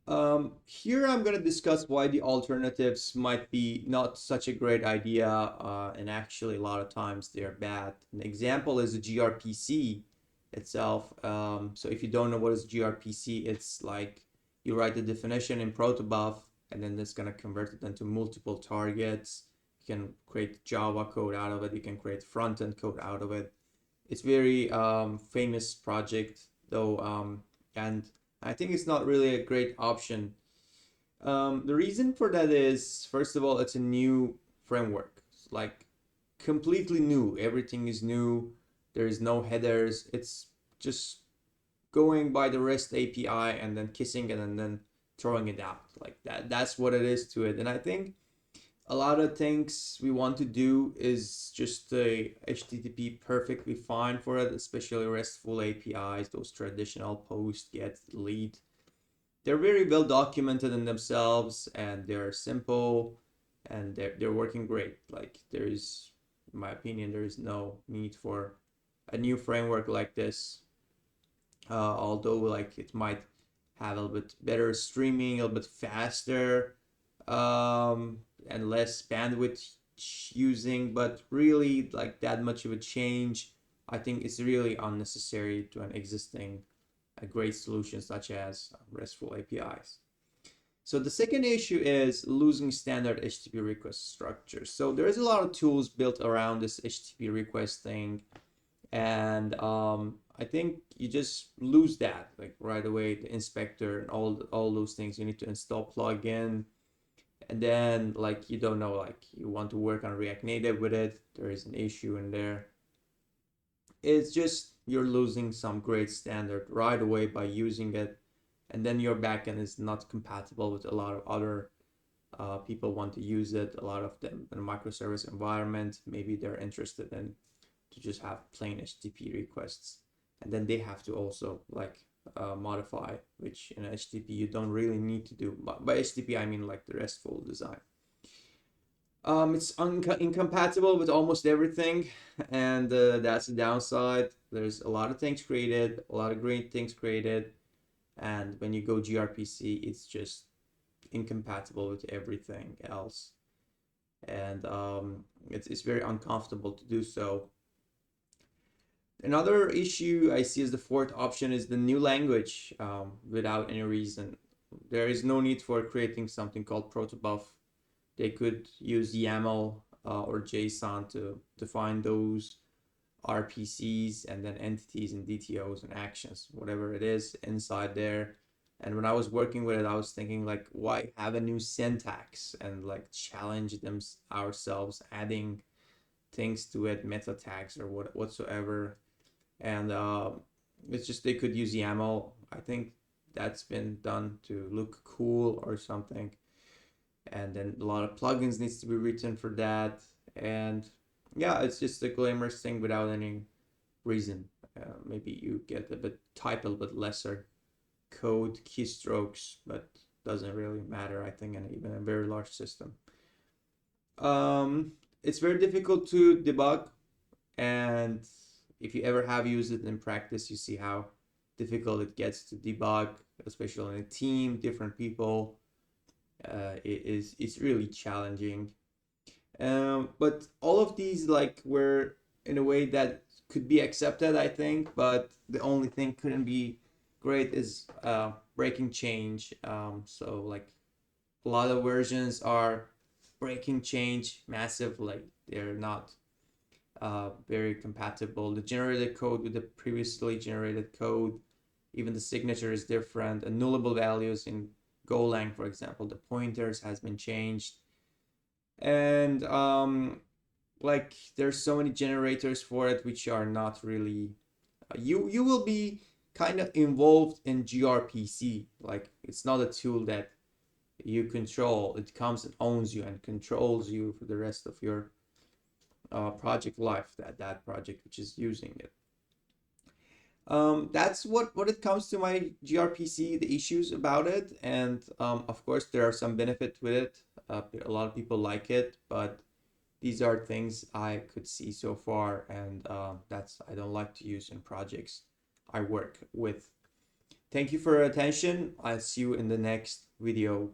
Here I'm going to discuss why the alternatives might be not such a great idea, and actually a lot of times they're bad. An example is the GRPC itself. So if you don't know what is GRPC, it's like you write the definition in protobuf, and then it's going to convert it into multiple targets. You can create Java code out of it. You can create front-end code out of it. It's very famous project though, and I think it's not really a great option. The reason for that is, first of all, it's a new framework. It's like completely new. Everything is new. There is no headers. It's just going by the REST API and then kissing it and then throwing it out like that. That's what it is to it. And I think a lot of things we want to do is just the HTTP perfectly fine for it, especially RESTful APIs, those traditional post, get, delete. They're very well documented in themselves and they're simple and they're working great. Like there is, in my opinion, there is no need for a new framework like this. Although like it might have a little bit better streaming, a little bit faster, and less bandwidth using, but really like that much of a change, I think is really unnecessary to an existing a great solution such as RESTful APIs. So the second issue is losing standard HTTP request structures. So there's a lot of tools built around this HTTP request thing, and I think you just lose that like right away. The inspector and all those things you need to install plugin, and then like you don't know like you want to work on React Native with it. There is an issue in there. It's just you're losing some great standard right away by using it, and then your backend is not compatible with a lot of other people want to use it. A lot of them in a microservice environment, maybe they're interested in to just have plain HTTP requests, and then they have to also like modify, which in HTTP you don't really need to do. By HTTP I mean like the RESTful design. It's incompatible with almost everything, and that's the downside. There's a lot of things created, a lot of great things created, and when you go gRPC, it's just incompatible with everything else, and it's very uncomfortable to do so. Another issue I see as the fourth option is the new language without any reason. There is no need for creating something called protobuf. They could use YAML or JSON to define those RPCs and then entities and DTOs and actions, whatever it is inside there. And when I was working with it, I was thinking like, why have a new syntax and like challenge them ourselves, adding things to it, meta tags or whatsoever. And it's just they could use YAML. I think that's been done to look cool or something, and then a lot of plugins needs to be written for that, and yeah, it's just a glamorous thing without any reason. Maybe you get a bit type a little bit lesser code keystrokes, but doesn't really matter I think in even a very large system. It's very difficult to debug, and if you ever have used it in practice you see how difficult it gets to debug, especially in a team, different people. It's really challenging. But all of these like were in a way that could be accepted, I think. But the only thing couldn't be great is breaking change. So like a lot of versions are breaking change massive. Like they're not very compatible. The generated code with the previously generated code, even the signature is different. And nullable values in Golang, for example, the pointers has been changed, and like there's so many generators for it which are not really. You will be kind of involved in gRPC. Like it's not a tool that you control. It comes and owns you and controls you for the rest of your project life. That project which is using it. That's what it comes to my gRPC, the issues about it, and of course there are some benefit with it. A lot of people like it, but these are things I could see so far, and that's I don't like to use in projects I work with. Thank you for your attention. I'll see you in the next video.